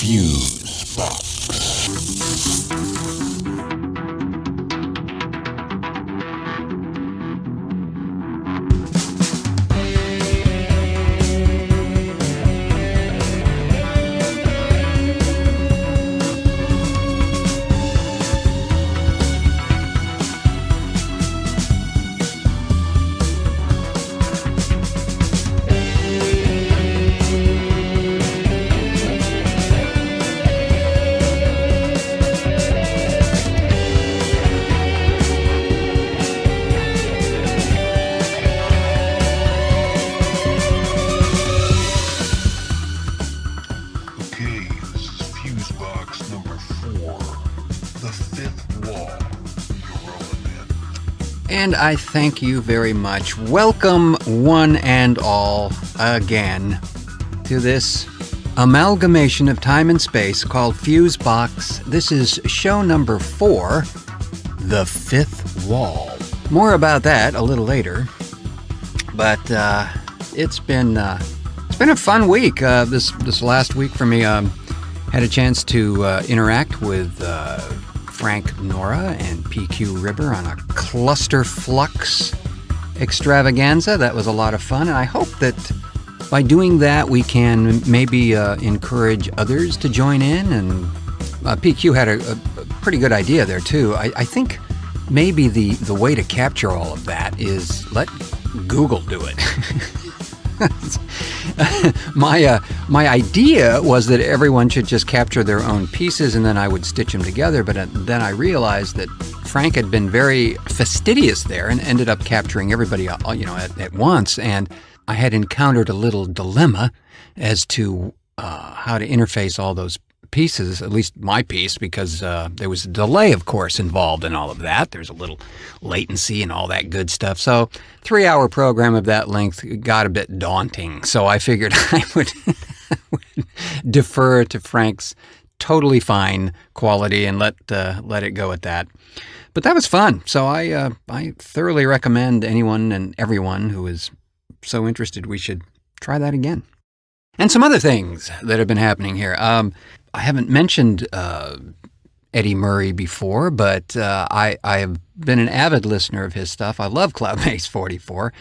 Fusebox. And I thank you very much. Welcome, one and all, again, to this amalgamation of time and space called Fusebox. This is show number 4, The Fifth Wall. More about that a little later, but it's been a fun week. This last week for me, had a chance to interact with Frank Nora and PQ Ribber on a cluster flux extravaganza. That was a lot of fun, and I hope that by doing that we can maybe encourage others to join in. And PQ had a pretty good idea there too. I think maybe the way to capture all of that is let Google do it. My idea was that everyone should just capture their own pieces and then I would stitch them together, but then I realized that Frank had been very fastidious there and ended up capturing everybody at once, and I had encountered a little dilemma as to how to interface all those pieces, at least my piece, because there was a delay, of course, involved in all of that. There's a little latency and all that good stuff. So 3-hour program of that length got a bit daunting. So I figured I would defer to Frank's totally fine quality and let it go at that. But that was fun. So I thoroughly recommend anyone and everyone who is so interested, we should try that again. And some other things that have been happening here. I haven't mentioned Eddie Murray before, but I have been an avid listener of his stuff. I love Cloudbase 44.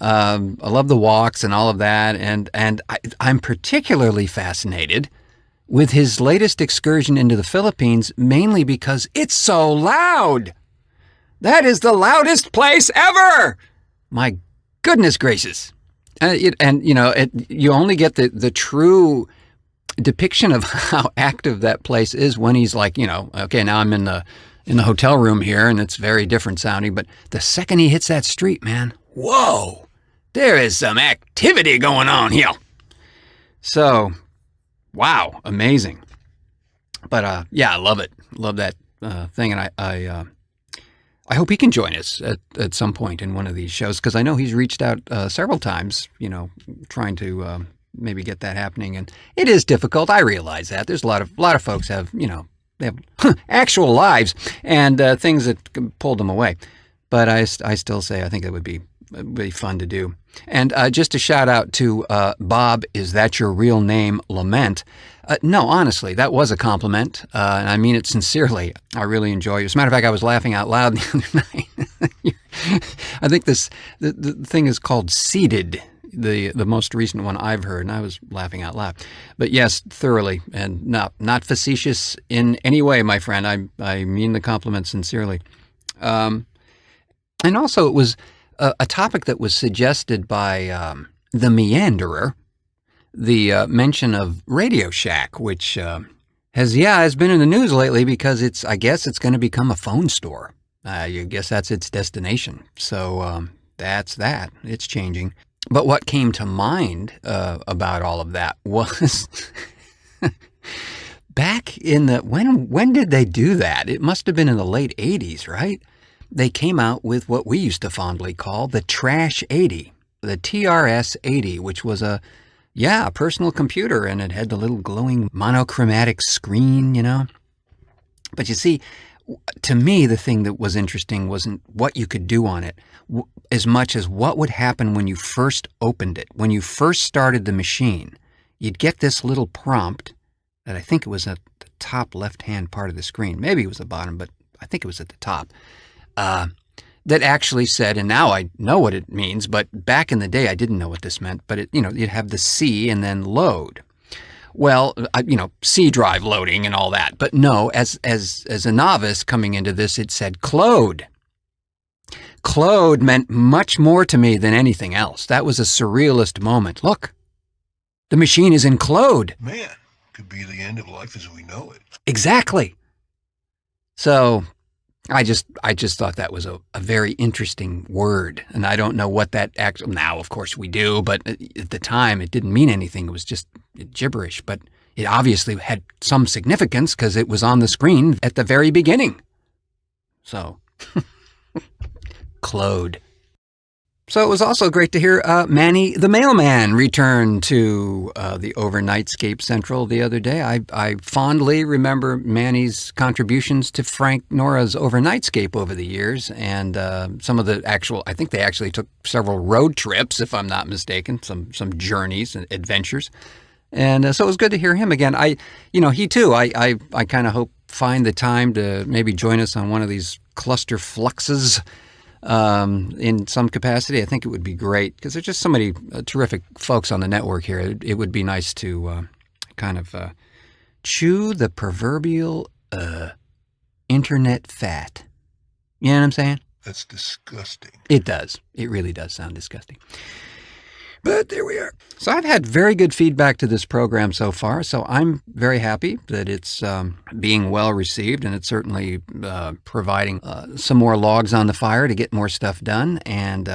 I love the walks and all of that, and I'm particularly fascinated with his latest excursion into the Philippines, mainly because it's so loud. That is the loudest place ever! My goodness gracious. You only get the true depiction of how active that place is when he's like, okay, now I'm in the hotel room here and it's very different sounding, but the second he hits that street, man, whoa, there is some activity going on here. So, wow, amazing. But yeah, I love it. Love that thing, and I hope he can join us at some point in one of these shows, because I know he's reached out several times, trying to maybe get that happening, and it is difficult. I realize that there's a lot of folks have they have actual lives and things that pulled them away. But I still say I think it would be really fun to do. And just a shout out to Bob, is that your real name, Lament? No, honestly, that was a compliment, and I mean it sincerely. I really enjoy you. As a matter of fact, I was laughing out loud the other night. I think the thing is called Seated, the most recent one I've heard, and I was laughing out loud. But yes, thoroughly, and not facetious in any way, my friend. I mean the compliment sincerely. And also, it was a topic that was suggested by the Meanderer, the mention of Radio Shack, which has been in the news lately because I guess it's going to become a phone store. I guess that's its destination. So that's that. It's changing. But what came to mind about all of that was back in when did they do that? It must have been in the late 80s, right? They came out with what we used to fondly call the Trash 80, the TRS-80, which was a personal computer, and it had the little glowing monochromatic screen, But you see, to me, the thing that was interesting wasn't what you could do on it, as much as what would happen when you first opened it. When you first started the machine, you'd get this little prompt, that I think it was at the top left-hand part of the screen. Maybe it was the bottom, but I think it was at the top. That actually said, and now I know what it means, but back in the day I didn't know what this meant, but you'd have the C and then load. Well, C drive loading and all that. But no, as a novice coming into this, it said clode. Clode meant much more to me than anything else. That was a surrealist moment. Look, the machine is in clode. Man, could be the end of life as we know it. Exactly. So I just thought that was a very interesting word. And I don't know what that actually, now of course we do, but at the time it didn't mean anything. It was just gibberish, but it obviously had some significance because it was on the screen at the very beginning. So, clode. So it was also great to hear Manny the Mailman return to the Overnightscape Central the other day. I fondly remember Manny's contributions to Frank Nora's Overnightscape over the years, and some of the I think they actually took several road trips, if I'm not mistaken, some journeys and adventures. And so it was good to hear him again. He too, I kind of hope find the time to maybe join us on one of these cluster fluxes in some capacity. I think it would be great because there's just so many terrific folks on the network here. It would be nice to kind of chew the proverbial internet fat. You know what I'm saying? That's disgusting. It does. It really does sound disgusting. But there we are. So I've had very good feedback to this program so far, so I'm very happy that it's being well received, and it's certainly providing some more logs on the fire to get more stuff done. And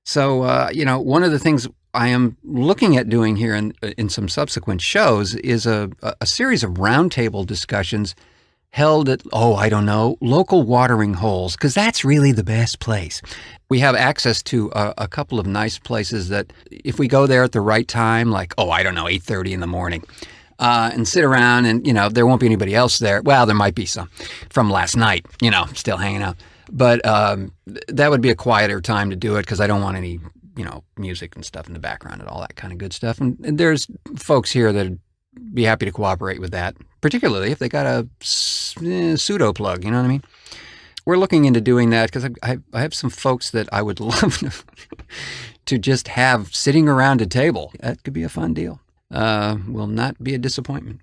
so one of the things I am looking at doing here in some subsequent shows is a series of roundtable discussions held at, local watering holes, because that's really the best place. We have access to a couple of nice places that if we go there at the right time, like, 8:30 in the morning, and sit around and, there won't be anybody else there. Well, there might be some from last night, still hanging out. But that would be a quieter time to do it because I don't want any, music and stuff in the background and all that kind of good stuff. And there's folks here that be happy to cooperate with that, particularly if they got a pseudo plug, you know what I mean? We're looking into doing that because I have some folks that I would love to just have sitting around a table. That could be a fun deal. Will not be a disappointment.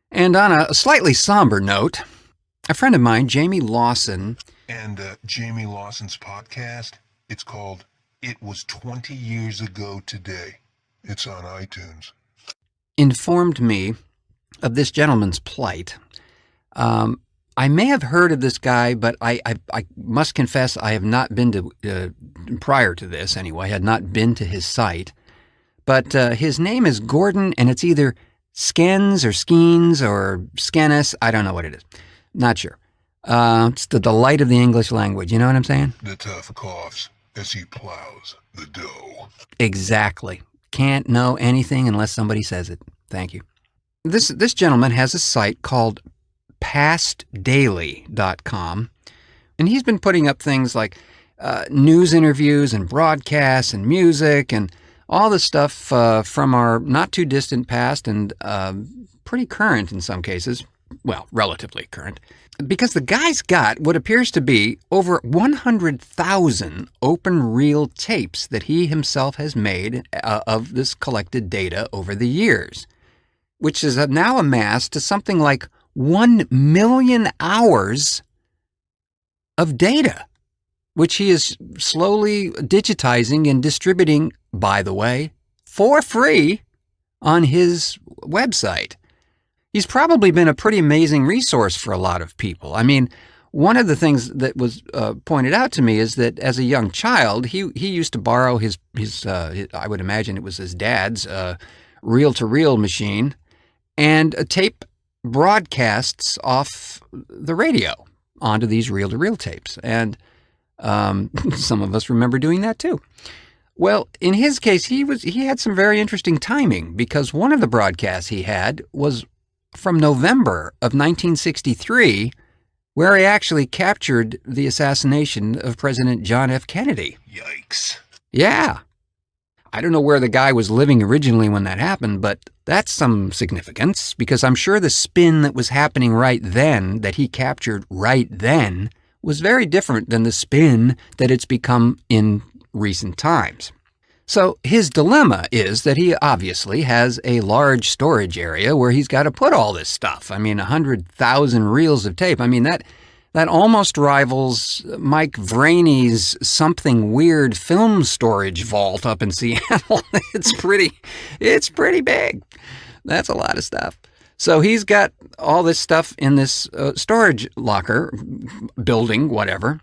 And on a slightly somber note, a friend of mine, Jamie Lawson. And Jamie Lawson's podcast, it's called It Was 20 Years Ago Today. It's on iTunes. Informed me of this gentleman's plight. I may have heard of this guy, but I must confess I have not been to, prior to this anyway, had not been to his site. But his name is Gordon, and it's either Skens or Skeens or Skenis. I don't know what it is. Not sure. It's the delight of the English language. You know what I'm saying? The tough coughs as he plows the dough. Exactly. Can't know anything unless somebody says it. Thank you. This gentleman has a site called pastdaily.com, and he's been putting up things like news interviews and broadcasts and music and all the stuff from our not too distant past and pretty current in some cases. Well, relatively current. Because the guy's got what appears to be over 100,000 open reel tapes that he himself has made of this collected data over the years, which is now amassed to something like 1 million hours of data, which he is slowly digitizing and distributing, by the way, for free on his website. He's probably been a pretty amazing resource for a lot of people. I mean, one of the things that was pointed out to me is that as a young child, he used to borrow his I would imagine it was his dad's reel-to-reel machine and tape broadcasts off the radio onto these reel-to-reel tapes. And some of us remember doing that too. Well, in his case, he had some very interesting timing because one of the broadcasts he had was from November of 1963, where he actually captured the assassination of President John F. Kennedy. Yikes. Yeah. I don't know where the guy was living originally when that happened, but that's some significance, because I'm sure the spin that was happening right then, that he captured right then, was very different than the spin that it's become in recent times. So his dilemma is that he obviously has a large storage area where he's got to put all this stuff. I mean, 100,000 reels of tape. I mean, that almost rivals Mike Vraney's Something Weird film storage vault up in Seattle. It's pretty big. That's a lot of stuff. So he's got all this stuff in this storage locker, building, whatever.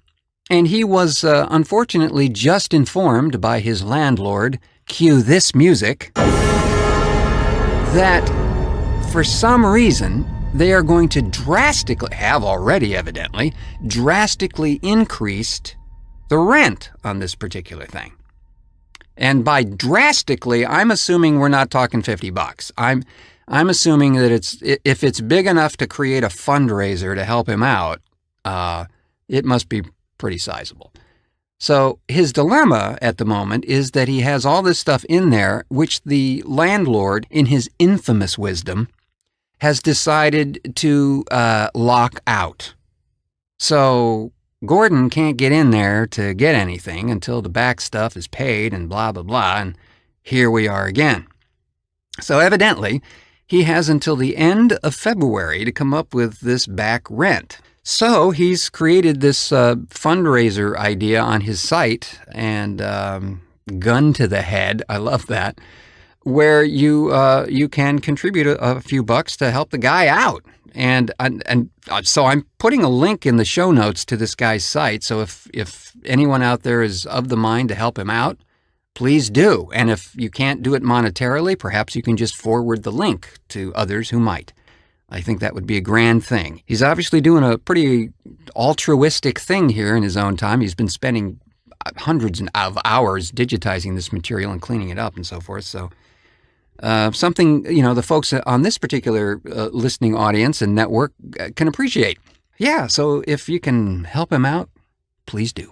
And he was unfortunately just informed by his landlord, cue this music, that for some reason they are going to have already evidently, drastically increased the rent on this particular thing. And by drastically, I'm assuming we're not talking $50. I'm assuming that if it's big enough to create a fundraiser to help him out, it must be pretty sizable. So his dilemma at the moment is that he has all this stuff in there, which the landlord, in his infamous wisdom, has decided to lock out. So Gordon can't get in there to get anything until the back stuff is paid and blah, blah, blah, and here we are again. So evidently, he has until the end of February to come up with this back rent. So he's created this fundraiser idea on his site, and gun to the head, I love that, where you can contribute a few bucks to help the guy out. And so I'm putting a link in the show notes to this guy's site, so if anyone out there is of the mind to help him out, please do. And if you can't do it monetarily, perhaps you can just forward the link to others who might. I think that would be a grand thing. He's obviously doing a pretty altruistic thing here in his own time. He's been spending hundreds of hours digitizing this material and cleaning it up and so forth. So something, the folks on this particular listening audience and network can appreciate. Yeah, so if you can help him out, please do.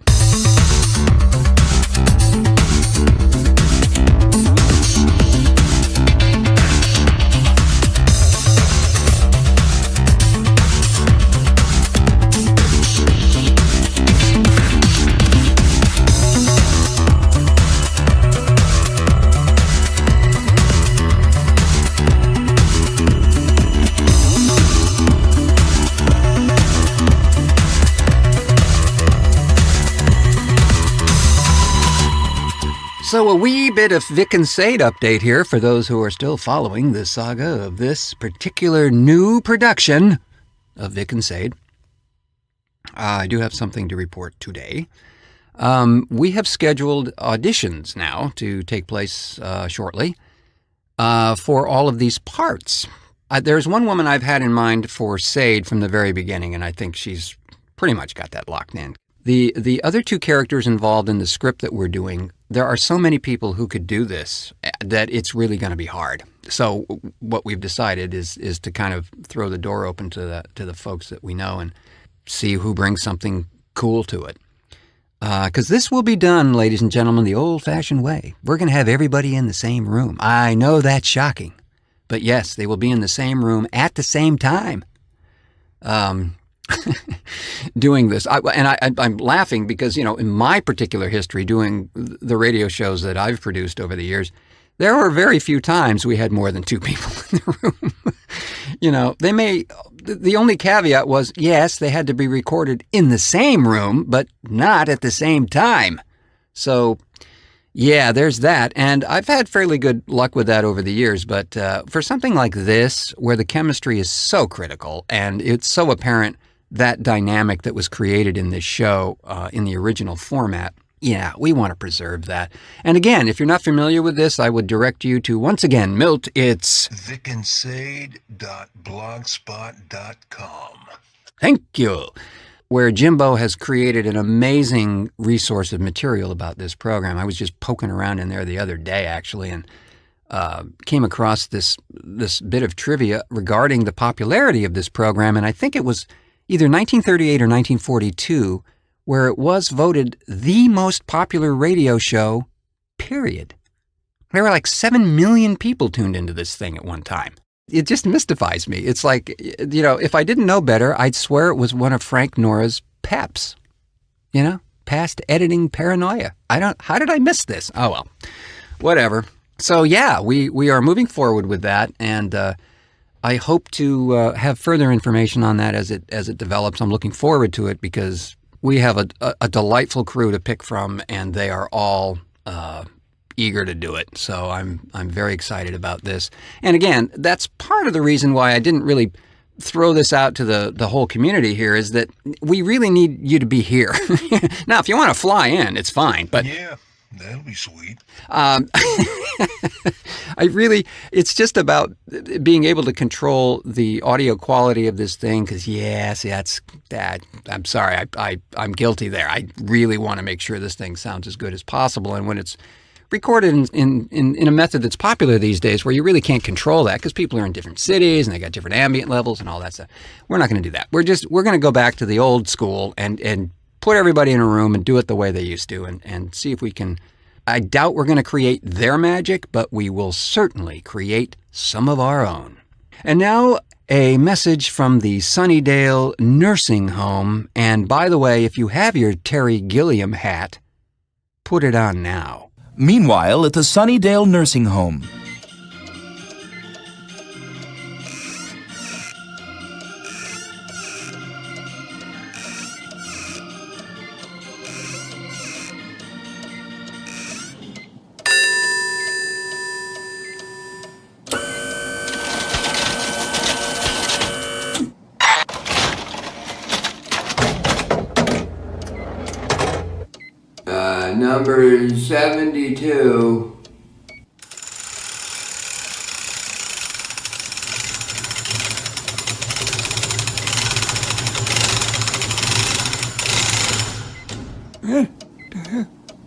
So a wee bit of Vic and Sade update here for those who are still following the saga of this particular new production of Vic and Sade. I do have something to report today. We have scheduled auditions now to take place shortly for all of these parts. There's one woman I've had in mind for Sade from the very beginning, and I think she's pretty much got that locked in. The other two characters involved in the script that we're doing, there are so many people who could do this that it's really going to be hard. So what we've decided is to kind of throw the door open to the folks that we know and see who brings something cool to it. Because this will be done, ladies and gentlemen, the old-fashioned way. We're going to have everybody in the same room. I know that's shocking, but yes, they will be in the same room at the same time. Doing this. I'm laughing because, in my particular history, doing the radio shows that I've produced over the years, there were very few times we had more than two people in the room. The only caveat was, yes, they had to be recorded in the same room, but not at the same time. So, yeah, there's that. And I've had fairly good luck with that over the years, but for something like this, where the chemistry is so critical and it's so apparent that dynamic that was created in this show in the original format, yeah, we want to preserve that. And again, if you're not familiar with this, I would direct you to, once again, Milt, it's vicandsade.blogspot.com. Thank you. Where Jimbo has created an amazing resource of material about this program. I was just poking around in there the other day, actually, and came across this bit of trivia regarding the popularity of this program, and I think it was either 1938 or 1942, where it was voted the most popular radio show, period. There were like 7 million people tuned into this thing at one time. It just mystifies me. It's like, if I didn't know better, I'd swear it was one of Frank Nora's peps. Past editing paranoia. How did I miss this? Oh, well, whatever. So yeah, we are moving forward with that, and I hope to have further information on that as it develops. I'm looking forward to it because we have a delightful crew to pick from, and they are all eager to do it. So I'm very excited about this. And again, that's part of the reason why I didn't really throw this out to the whole community here, is that we really need you to be here. Now, if you want to fly in, it's fine. But yeah, that'll be sweet. It's just about being able to control the audio quality of this thing. Because that's that. I'm sorry, I'm guilty there. I really want to make sure this thing sounds as good as possible. And when it's recorded in a method that's popular these days, where you really can't control that because people are in different cities and they got different ambient levels and all that stuff, we're not going to do that. We're going to go back to the old school and put everybody in a room and do it the way they used to, and see if we can. I doubt we're going to create their magic, but we will certainly create some of our own. And now a message from the Sunnyvale nursing home. And by the way, if you have your Terry Gilliam hat, put it on now. Meanwhile, at the Sunnyvale nursing home. Number 72.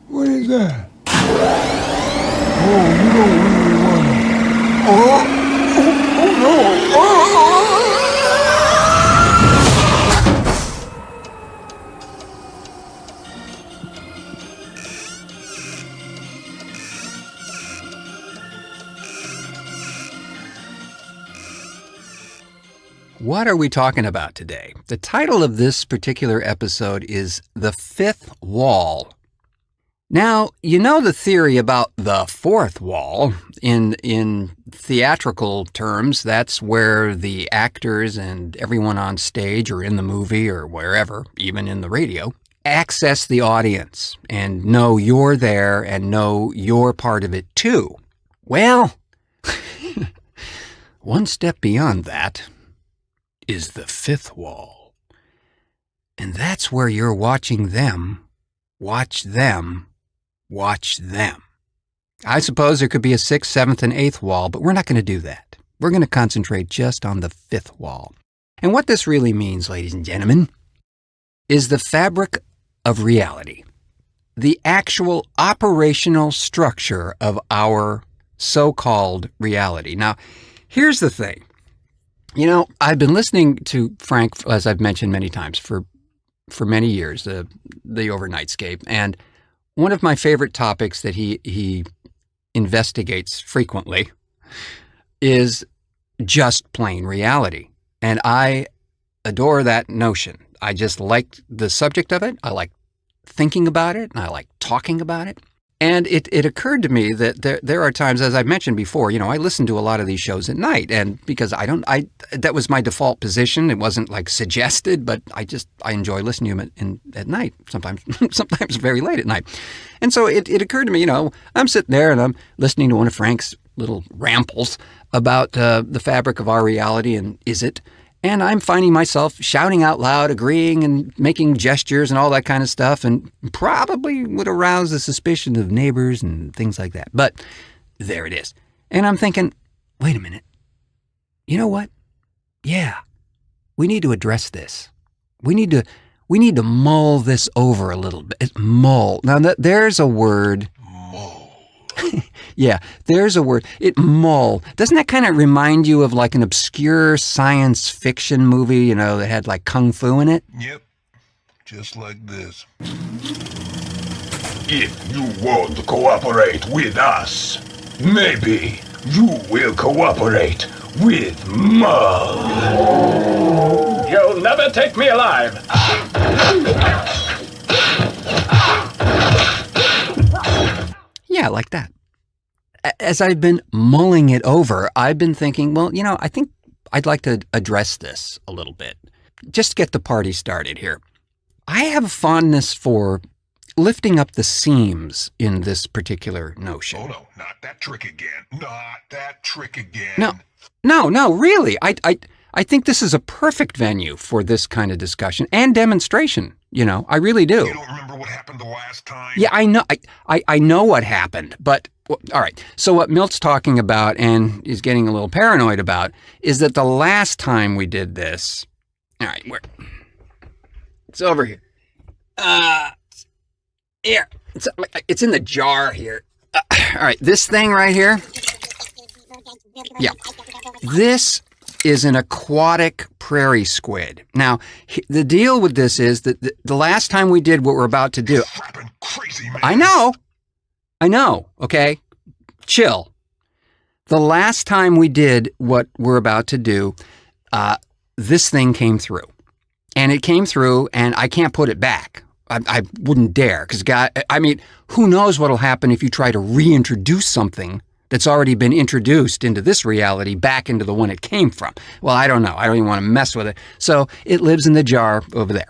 What is that? Oh, you don't really want to. Oh no! What are we talking about today? The title of this particular episode is The Fifth Wall. Now, you know the theory about the fourth wall. In theatrical terms, that's where the actors and everyone on stage or in the movie or wherever, even in the radio, access the audience and know you're there and know you're part of it too. Well, one step beyond that is the fifth wall. And that's where you're watching them, watch them, watch them. I suppose there could be a sixth, seventh, and eighth wall, but we're not going to do that. We're going to concentrate just on the fifth wall. And what this really means, ladies and gentlemen, is the fabric of reality. The actual operational structure of our so-called reality. Now, here's the thing. You know, I've been listening to Frank, as I've mentioned many times, for many years, the Overnightscape, and one of my favorite topics that he investigates frequently is just plain reality. And I adore that notion. I just like the subject of it. I like thinking about it, and I like talking about it. And it occurred to me that there are times, as I've mentioned before, you know, I listen to a lot of these shows at night, and because that was my default position. It wasn't like suggested, but I enjoy listening to them at night, sometimes very late at night. And so it occurred to me, you know, I'm sitting there and I'm listening to one of Frank's little rambles about the fabric of our reality and is it. And I'm finding myself shouting out loud, agreeing and making gestures and all that kind of stuff, and probably would arouse the suspicion of neighbors and things like that. But there it is. And I'm thinking, wait a minute. You know what? Yeah, we need to address this. We need to mull this over a little bit. Mull. Now, there's a word. Mull. Yeah, there's a word. Mull. Doesn't that kind of remind you of like an obscure science fiction movie, you know, that had like kung fu in it? Yep, just like this. If you won't cooperate with us, Maybe you will cooperate with Mug. You'll never take me alive. Yeah, like that. As I've been mulling it over, I've been thinking, well, I think I'd like to address this a little bit. Just to get the party started here. I have a fondness for lifting up the seams in this particular notion. Oh no, not that trick again. Not that trick again. No, really. I think this is a perfect venue for this kind of discussion and demonstration. I really do. You don't remember what happened the last time? Yeah, I know. I know what happened, but all right. So what Milt's talking about and is getting a little paranoid about is that the last time we did this, all right, it's over here. Here, it's in the jar here. All right, this thing right here. Yeah, this is an aquatic prairie squid. Now, the deal with this is that the last time we did what we're about to do. Crazy, man. I know, okay? Chill. The last time we did what we're about to do, this thing came through. And it came through, and I can't put it back. I wouldn't dare, because who knows what'll happen if you try to reintroduce something that's already been introduced into this reality back into the one it came from. Well, I don't know. I don't even want to mess with it. So it lives in the jar over there.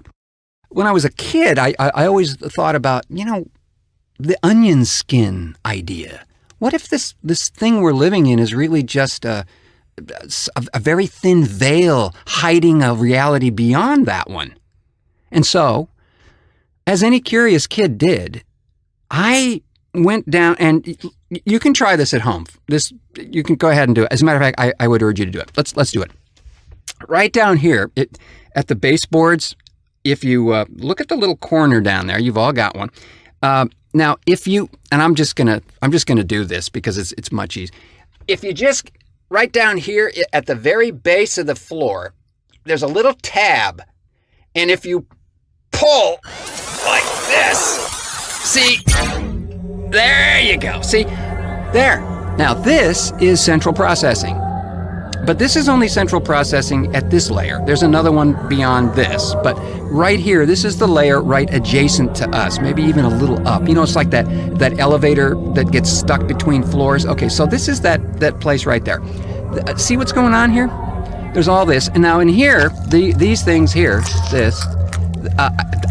When I was a kid, I always thought about, the onion skin idea. What if this thing we're living in is really just a very thin veil hiding a reality beyond that one? And so, as any curious kid did, I went down, and you can try this at home. You can go ahead and do it. As a matter of fact, I would urge you to do it. Let's do it. Right down here at the baseboards, if you look at the little corner down there, you've all got one. Now, I'm just gonna do this because it's much easier. If you just right down here at the very base of the floor, there's a little tab, and if you pull like this, see, there you go. See, there. Now this is central processing, but this is only central processing at this layer. There's another one beyond this, but right here, this is the layer right adjacent to us, maybe even a little up. It's like that elevator that gets stuck between floors. Okay, so this is that place right there. See what's going on here? There's all this, and now in here, these things here,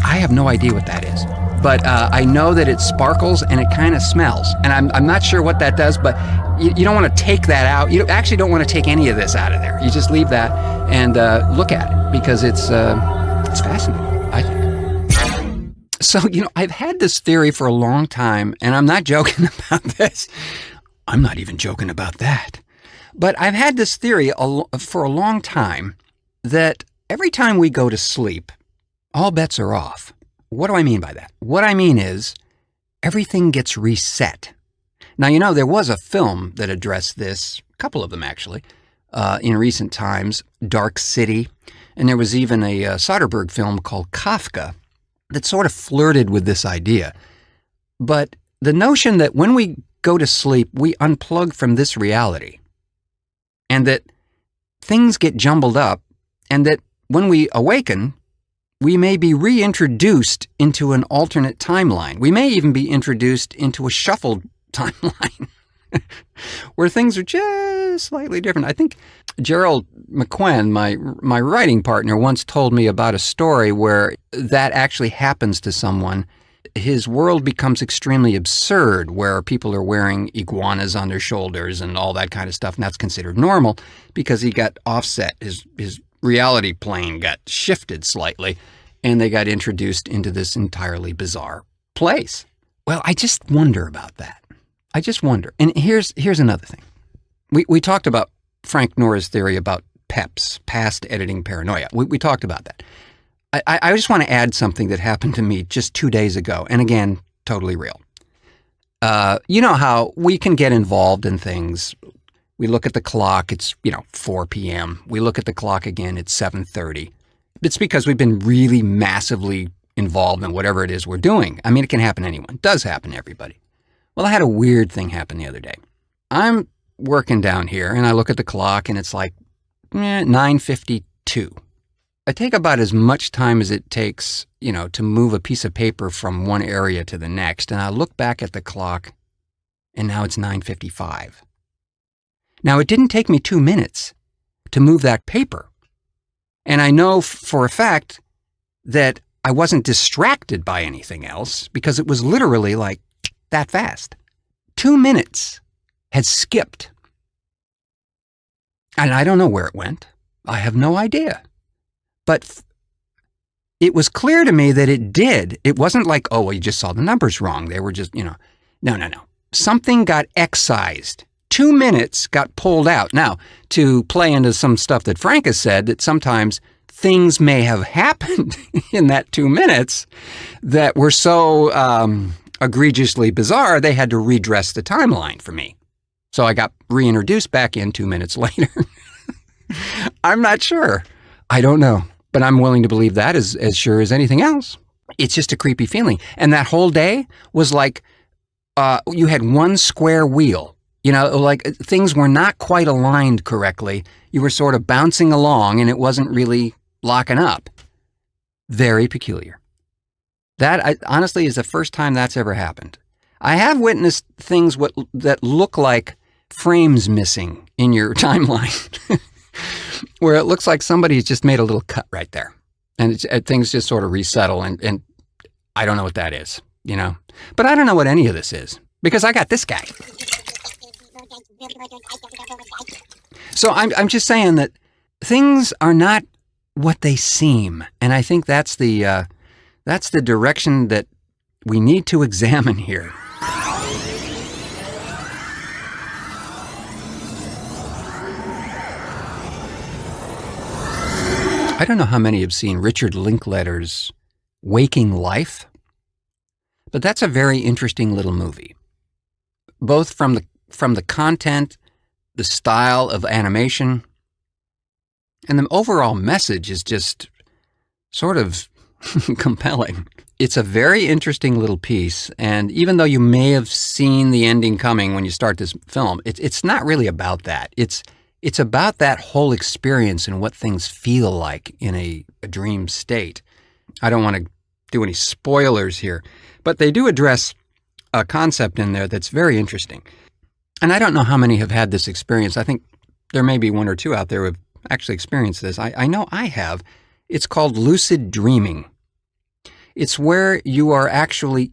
I have no idea what that is. But I know that it sparkles and it kind of smells. And I'm not sure what that does, but you don't want to take that out. You actually don't want to take any of this out of there. You just leave that and look at it because it's fascinating, I think. So, I've had this theory for a long time, and I'm not joking about this. I'm not even joking about that. But I've had this theory for a long time that every time we go to sleep, all bets are off. What do I mean by that? What I mean is everything gets reset. Now, there was a film that addressed this, a couple of them actually, in recent times, Dark City, and there was even a Soderbergh film called Kafka that sort of flirted with this idea. But the notion that when we go to sleep, we unplug from this reality, and that things get jumbled up, and that when we awaken, we may be reintroduced into an alternate timeline. We may even be introduced into a shuffled timeline where things are just slightly different. I think Gerald McQueen, my writing partner, once told me about a story where that actually happens to someone. His world becomes extremely absurd, where people are wearing iguanas on their shoulders and all that kind of stuff, and that's considered normal because he got offset. His reality plane got shifted slightly, and they got introduced into this entirely bizarre place. Well, I just wonder about that. I just wonder. And here's another thing. We talked about Frank Nora's theory about PEPs, past editing paranoia. We talked about that. I just want to add something that happened to me just 2 days ago, and again, totally real. You know how we can get involved in things. We look at the clock, it's 4 p.m. We look at the clock again, it's 7:30. It's because we've been really massively involved in whatever it is we're doing. I mean, it can happen to anyone. It does happen to everybody. Well, I had a weird thing happen the other day. I'm working down here, and I look at the clock, and it's like 9:52. I take about as much time as it takes, to move a piece of paper from one area to the next, and I look back at the clock, and now it's 9:55. Now, it didn't take me 2 minutes to move that paper, and I know for a fact that I wasn't distracted by anything else because it was literally like that fast. 2 minutes had skipped, and I don't know where it went. I have no idea. But it was clear to me that it did. It wasn't like, oh, well, you just saw the numbers wrong. They were just, No. Something got excised. 2 minutes got pulled out. Now, to play into some stuff that Frank has said, that sometimes things may have happened in that 2 minutes that were so egregiously bizarre, they had to redress the timeline for me. So I got reintroduced back in 2 minutes later. I'm not sure. I don't know. But I'm willing to believe that as sure as anything else. It's just a creepy feeling. And that whole day was like you had one square wheel. Like things were not quite aligned correctly. You were sort of bouncing along and it wasn't really locking up. Very peculiar. That, honestly, is the first time that's ever happened. I have witnessed things that look like frames missing in your timeline. Where it looks like somebody's just made a little cut right there. And things just sort of resettle, and I don't know what that is, But I don't know what any of this is, because I got this guy. So I'm just saying that things are not what they seem, and I think that's the direction that we need to examine here. I don't know how many have seen Richard Linklater's Waking Life, but that's a very interesting little movie. Both from the content, the style of animation, and the overall message is just sort of compelling. It's a very interesting little piece, and even though you may have seen the ending coming when you start this film, it's not really about that. It's about that whole experience and what things feel like in a dream state. I don't want to do any spoilers here, but they do address a concept in there that's very interesting. And I don't know how many have had this experience. I think there may be one or two out there who have actually experienced this. I know I have. It's called lucid dreaming. It's where you are actually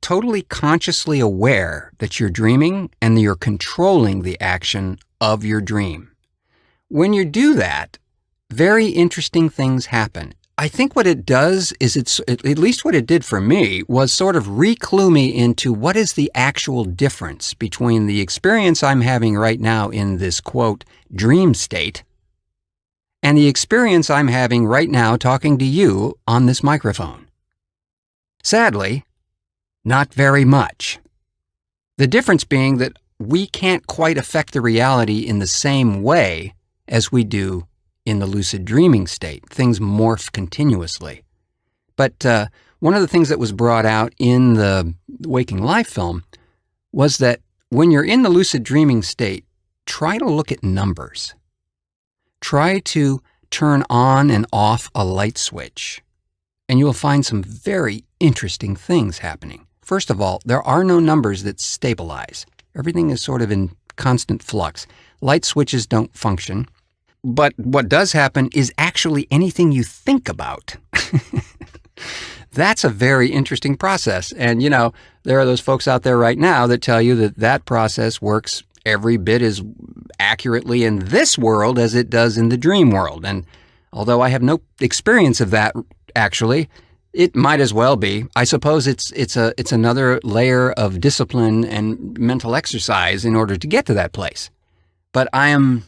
totally consciously aware that you're dreaming and that you're controlling the action of your dream. When you do that, very interesting things happen. I think what it does is at least what it did for me was sort of re-clue me into what is the actual difference between the experience I'm having right now in this, quote, dream state and the experience I'm having right now talking to you on this microphone. Sadly, not very much. The difference being that we can't quite affect the reality in the same way as we do in the lucid dreaming state. Things morph continuously. But one of the things that was brought out in the Waking Life film was that when you're in the lucid dreaming state, try to look at numbers. Try to turn on and off a light switch, and you will find some very interesting things happening. First of all, there are no numbers that stabilize. Everything is sort of in constant flux. Light switches don't function. But what does happen is actually anything you think about. That's a very interesting process. And, there are those folks out there right now that tell you that that process works every bit as accurately in this world as it does in the dream world. And although I have no experience of that, actually, it might as well be. I suppose it's another layer of discipline and mental exercise in order to get to that place. But I am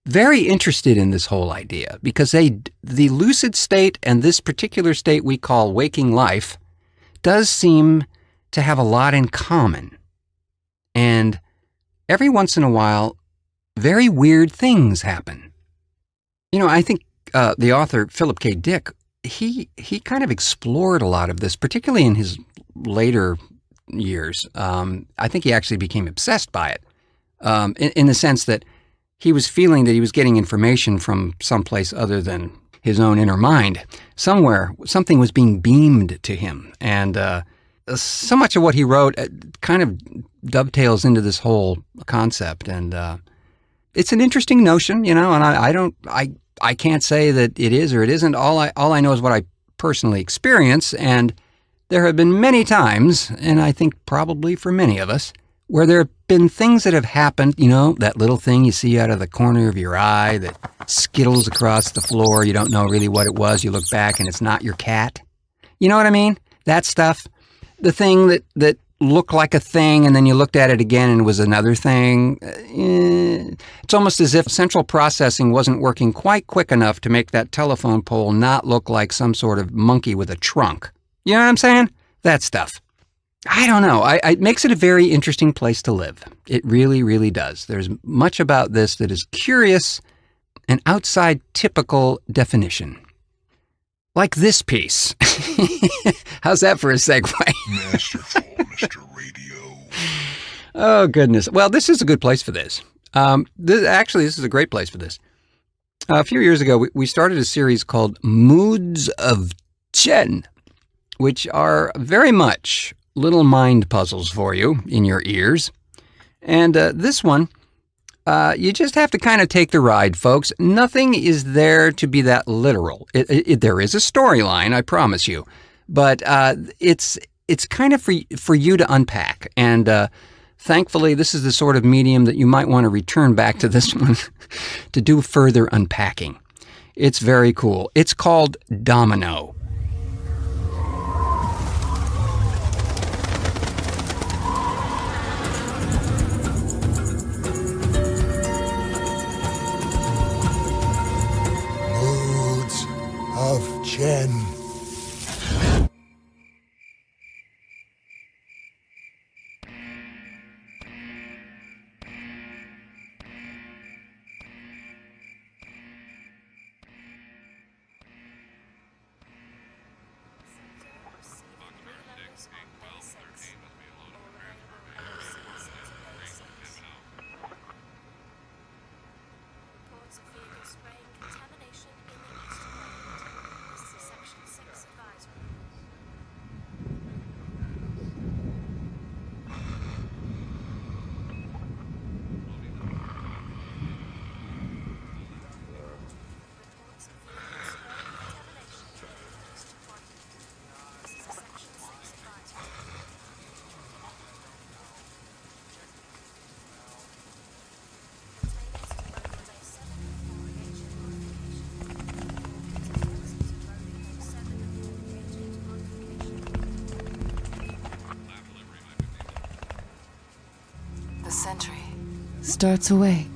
very interested in this whole idea because the lucid state and this particular state we call waking life does seem to have a lot in common. And every once in a while, very weird things happen. I think the author, Philip K. Dick, he kind of explored a lot of this, particularly in his later years. I think he actually became obsessed by it. in the sense that he was feeling that he was getting information from someplace other than his own inner mind. Somewhere, something was being beamed to him. And so much of what he wrote kind of dovetails into this whole concept. And it's an interesting notion, and I can't say that it is or it isn't. All I know is what I personally experience. And there have been many times, and I think probably for many of us, where there have been things that have happened, that little thing you see out of the corner of your eye that skittles across the floor. You don't know really what it was. You look back and it's not your cat. You know what I mean? That stuff. The thing that looked like a thing and then you looked at it again and it was another thing. It's almost as if central processing wasn't working quite quick enough to make that telephone pole not look like some sort of monkey with a trunk. You know what I'm saying? That stuff. I don't know. It makes it a very interesting place to live. It really, really does. There's much about this that is curious and outside typical definition. Like this piece. How's that for a segue? Masterful, Mr. Radio. Oh, goodness. Well, this is a good place for this. This is a great place for this. A few years ago, we started a series called Moods of Chen, which are very much little mind puzzles for you in your ears. And this one, you just have to kind of take the ride, folks. Nothing is there to be that literal. There is a storyline, I promise you. But it's kind of for you to unpack. And thankfully, this is the sort of medium that you might want to return back to this one to do further unpacking. It's very cool. It's called Domino. Of Chen. The sentry starts awake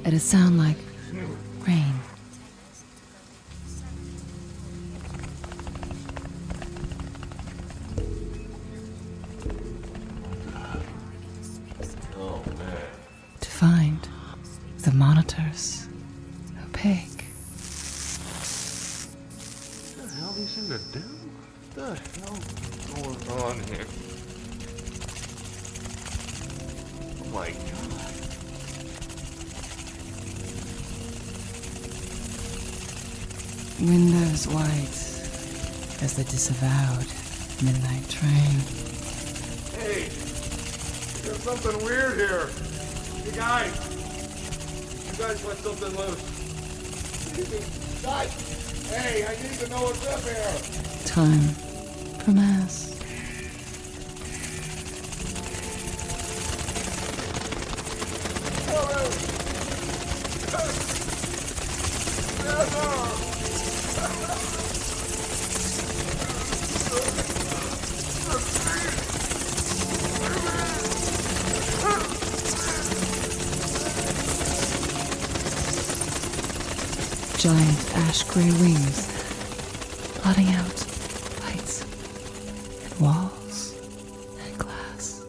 at a sound like rain. To find the monitors opaque. What the hell these things are doing? What the hell is going on here? Oh my god. Windows white as the disavowed midnight train. Hey! There's something weird here. You guys let something loose. Guys! Hey, I need to know what's up here. Time for mass. Giant ash-gray wings, blotting out lights and walls and glass.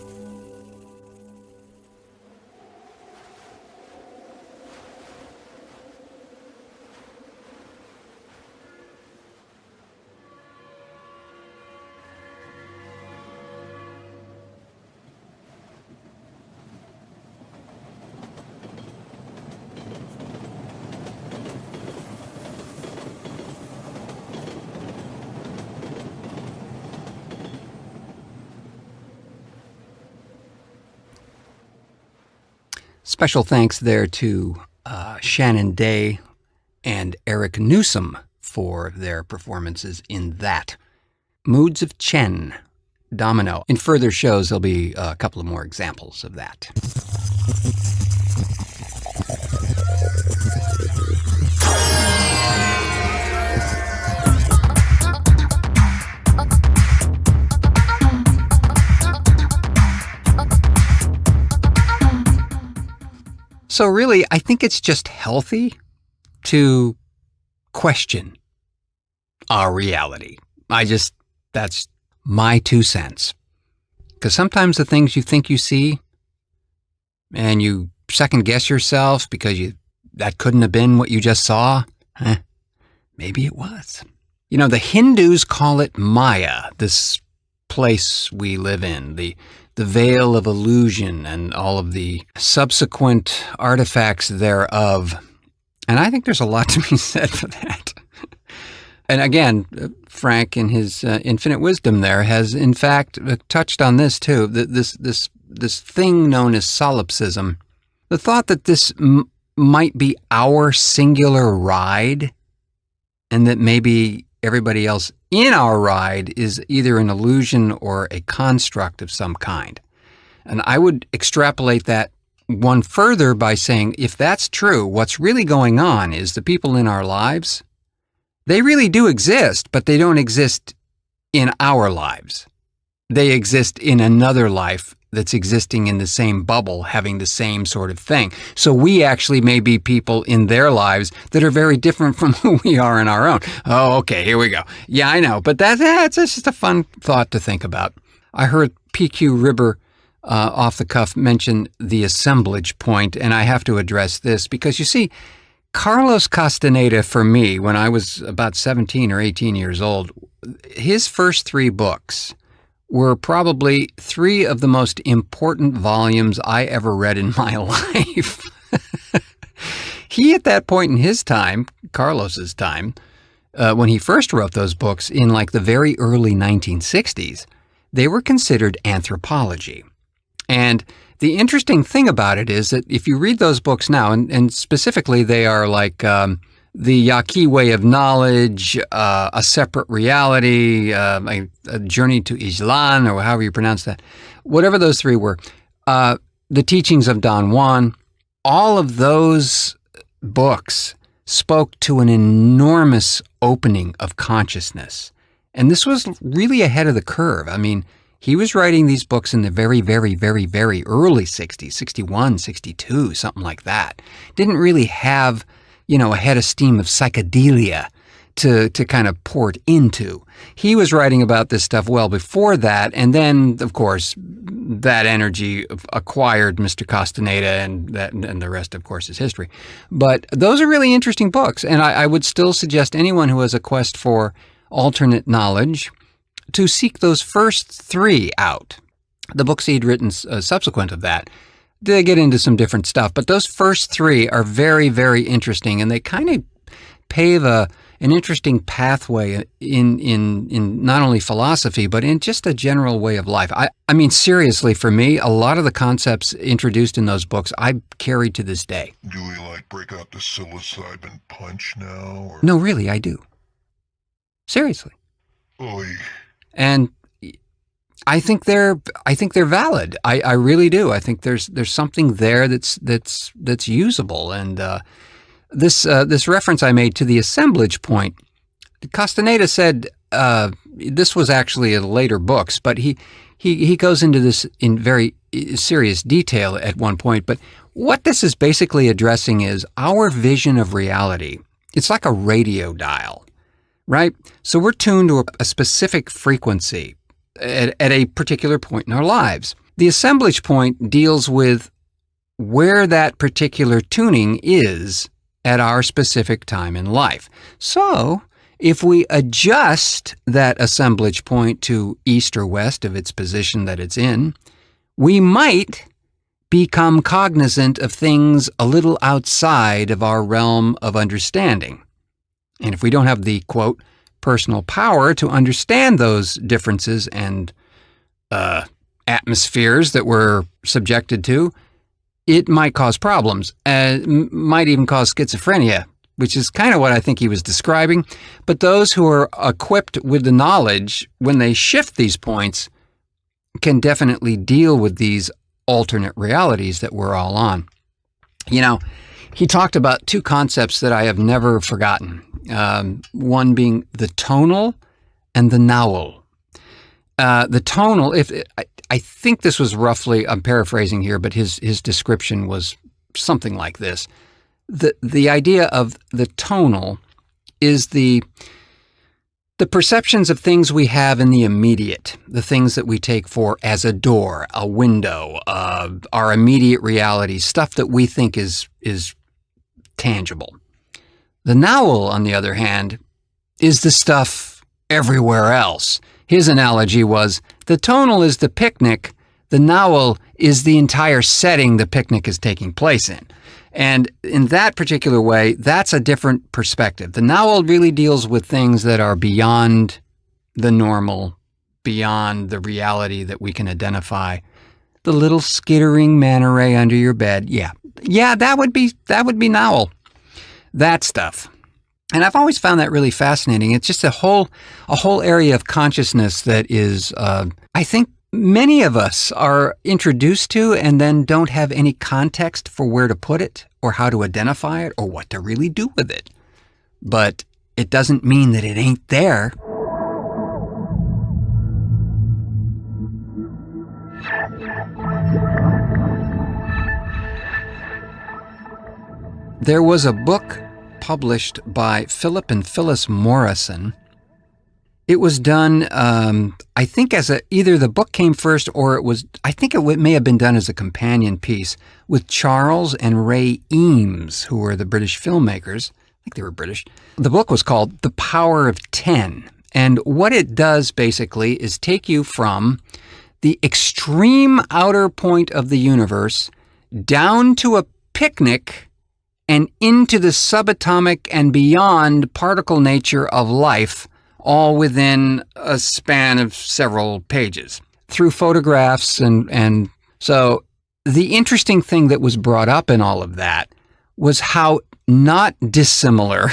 Special thanks there to Shannon Day and Eric Newsome for their performances in that. Moods of Chen, Domino. In further shows, there'll be a couple of more examples of that. So really, I think it's just healthy to question our reality. That's my 2 cents. Because sometimes the things you think you see and you second guess yourself because that couldn't have been what you just saw. Maybe it was. You know, the Hindus call it Maya, this place we live in, the veil of illusion and all of the subsequent artifacts thereof. And I think there's a lot to be said for that. And again, Frank, in his infinite wisdom there, has in fact touched on this too, this thing known as solipsism. The thought that this might be our singular ride and that maybe everybody else in our ride is either an illusion or a construct of some kind. And I would extrapolate that one further by saying, if that's true, what's really going on is the people in our lives, they really do exist, but they don't exist in our lives. They exist in another life that's existing in the same bubble, having the same sort of thing. So we actually may be people in their lives that are very different from who we are in our own. Oh, okay, here we go. Yeah, I know, but that's just a fun thought to think about. I heard PQ Ribber off the cuff mention the assemblage point, and I have to address this because, you see, Carlos Castaneda, for me, when I was about 17 or 18 years old, his first 3 books were probably 3 of the most important volumes I ever read in my life. He, at that point in his time, Carlos's time, when he first wrote those books in like the very early 1960s, they were considered anthropology. And the interesting thing about it is that if you read those books now, and specifically they are like The Yaqui Way of Knowledge, A Separate Reality, A Journey to Islan, or however you pronounce that, whatever those 3 were, The Teachings of Don Juan, all of those books spoke to an enormous opening of consciousness. And this was really ahead of the curve. I mean, he was writing these books in the very, very, very, very early 60s, 61, 62, something like that. Didn't really have, a head of steam of psychedelia to kind of port into. He was writing about this stuff well before that, and then, of course, that energy acquired Mr. Castaneda, and the rest, of course, is history. But those are really interesting books, and I would still suggest anyone who has a quest for alternate knowledge to seek those first 3 out. The books he'd written subsequent of that, they get into some different stuff, but those first 3 are very, very interesting, and they kind of pave an interesting pathway in not only philosophy, but in just a general way of life. I mean, seriously, for me, a lot of the concepts introduced in those books I carry to this day. Do we break out the psilocybin punch now? Or? No, really, I do. Seriously. Oy. And I think they're valid. I really do. I think there's something there that's usable. And this reference I made to the assemblage point, Castaneda said this was actually in later books, but he goes into this in very serious detail at one point. But what this is basically addressing is our vision of reality. It's like a radio dial, right? So we're tuned to a specific frequency at a particular point in our lives. The assemblage point deals with where that particular tuning is at our specific time in life. So if we adjust that assemblage point to east or west of its position that it's in, we might become cognizant of things a little outside of our realm of understanding. And if we don't have the, quote, personal power to understand those differences and atmospheres that we're subjected to, it might cause problems, might even cause schizophrenia, which is kind of what I think he was describing. But those who are equipped with the knowledge, when they shift these points, can definitely deal with these alternate realities that we're all on. You know, he talked about two concepts that I have never forgotten. One being the tonal and the nowl. The tonal, I think this was roughly, I'm paraphrasing here, but his description was something like this. The idea of the tonal is the perceptions of things we have in the immediate, the things that we take for as a door, a window, our immediate reality, stuff that we think is tangible. The nowl, on the other hand, is the stuff everywhere else. His analogy was, the tonal is the picnic, the nowl is the entire setting the picnic is taking place in. And in that particular way, that's a different perspective. The nowl really deals with things that are beyond the normal, beyond the reality that we can identify. The little skittering manta ray under your bed, yeah, that would be nowl. That stuff. And I've always found that really fascinating. It's just a whole area of consciousness that is, I think many of us are introduced to and then don't have any context for where to put it or how to identify it or what to really do with it. But it doesn't mean that it ain't there. There was a book published by Philip and Phyllis Morrison. It was done, I think, either the book came first or I think it may have been done as a companion piece with Charles and Ray Eames, who were the British filmmakers. I think they were British. The book was called The Power of 10. And what it does basically is take you from the extreme outer point of the universe down to a picnic and into the subatomic and beyond particle nature of life, all within a span of several pages, through photographs. And so the interesting thing that was brought up in all of that was how not dissimilar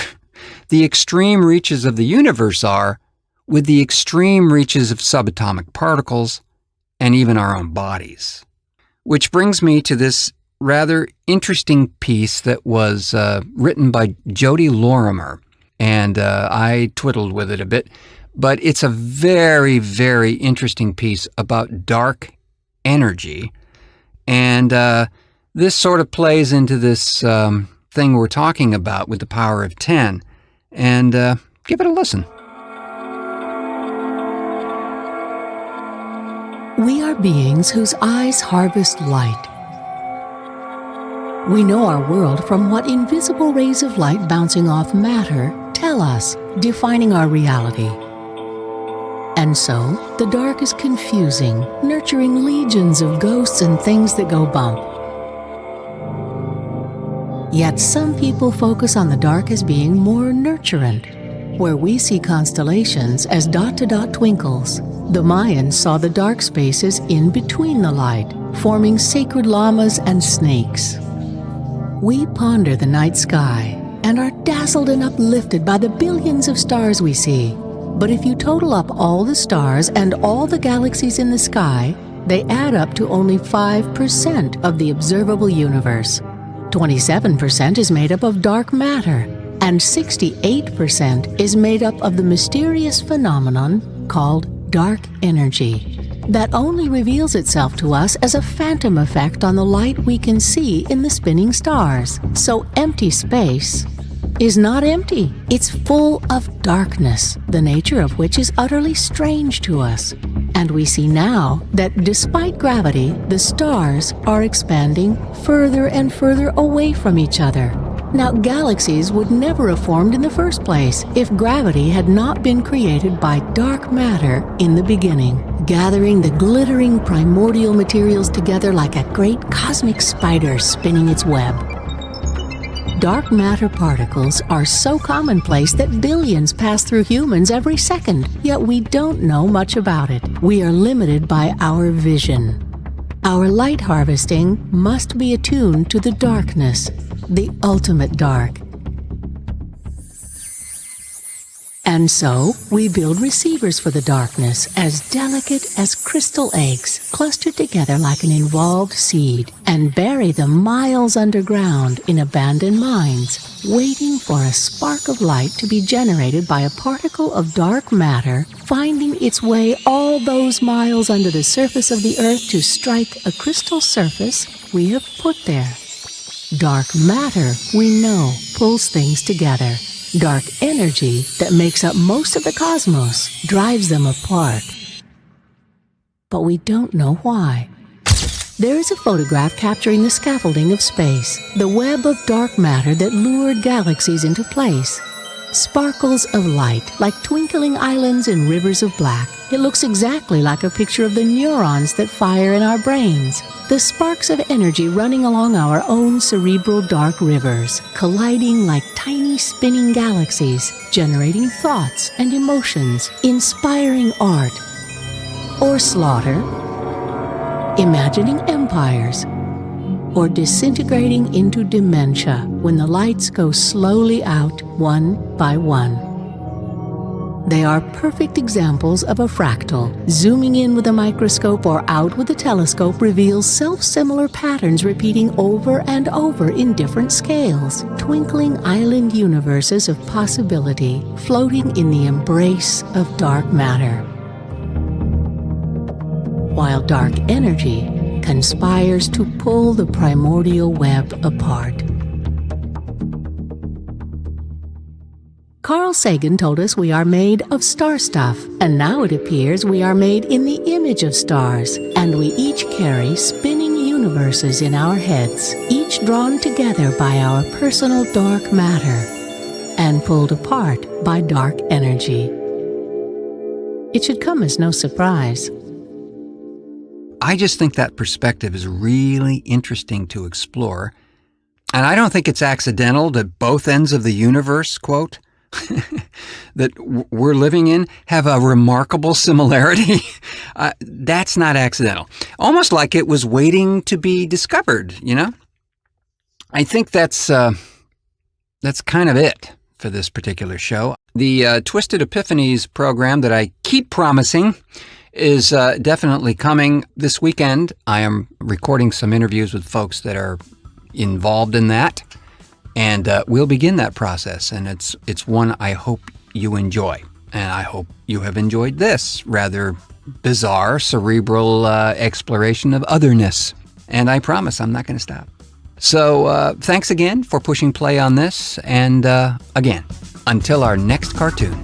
the extreme reaches of the universe are with the extreme reaches of subatomic particles and even our own bodies. Which brings me to this rather interesting piece that was written by Jodi Lorimer, and I twiddled with it a bit, but it's a very, very interesting piece about dark energy, and this sort of plays into this thing we're talking about with the power of 10, and give it a listen. We are beings whose eyes harvest light. We know our world from what invisible rays of light bouncing off matter tell us, defining our reality. And so, the dark is confusing, nurturing legions of ghosts and things that go bump. Yet some people focus on the dark as being more nurturant, where we see constellations as dot-to-dot twinkles. The Mayans saw the dark spaces in between the light, forming sacred llamas and snakes. We ponder the night sky and are dazzled and uplifted by the billions of stars we see. But if you total up all the stars and all the galaxies in the sky, they add up to only 5% of the observable universe. 27% is made up of dark matter, and 68% is made up of the mysterious phenomenon called dark energy that only reveals itself to us as a phantom effect on the light we can see in the spinning stars. So empty space is not empty. It's full of darkness, the nature of which is utterly strange to us. And we see now that despite gravity, the stars are expanding further and further away from each other. Now, galaxies would never have formed in the first place if gravity had not been created by dark matter in the beginning, gathering the glittering primordial materials together like a great cosmic spider spinning its web. Dark matter particles are so commonplace that billions pass through humans every second, yet we don't know much about it. We are limited by our vision. Our light harvesting must be attuned to the darkness, the ultimate dark. And so, we build receivers for the darkness as delicate as crystal eggs, clustered together like an involved seed, and bury them miles underground in abandoned mines, waiting for a spark of light to be generated by a particle of dark matter, finding its way all those miles under the surface of the Earth to strike a crystal surface we have put there. Dark matter, we know, pulls things together. Dark energy that makes up most of the cosmos drives them apart. But we don't know why. There is a photograph capturing the scaffolding of space, the web of dark matter that lured galaxies into place. Sparkles of light, like twinkling islands in rivers of black. It looks exactly like a picture of the neurons that fire in our brains. The sparks of energy running along our own cerebral dark rivers, colliding like tiny spinning galaxies, generating thoughts and emotions, inspiring art or slaughter, imagining empires, or disintegrating into dementia when the lights go slowly out one by one. They are perfect examples of a fractal. Zooming in with a microscope or out with a telescope reveals self-similar patterns repeating over and over in different scales. Twinkling island universes of possibility floating in the embrace of dark matter. While dark energy conspires to pull the primordial web apart. Carl Sagan told us we are made of star stuff, and now it appears we are made in the image of stars, and we each carry spinning universes in our heads, each drawn together by our personal dark matter, and pulled apart by dark energy. It should come as no surprise. I just think that perspective is really interesting to explore, and I don't think it's accidental that both ends of the universe, quote, that we're living in have a remarkable similarity. That's not accidental. Almost like it was waiting to be discovered, you know? I think that's kind of it for this particular show. The Twisted Epiphanies program that I keep promising is definitely coming this weekend. I am recording some interviews with folks that are involved in that. And we'll begin that process, and it's one I hope you enjoy. And I hope you have enjoyed this rather bizarre, cerebral exploration of otherness. And I promise I'm not going to stop. So thanks again for pushing play on this. And again, until our next cartoon.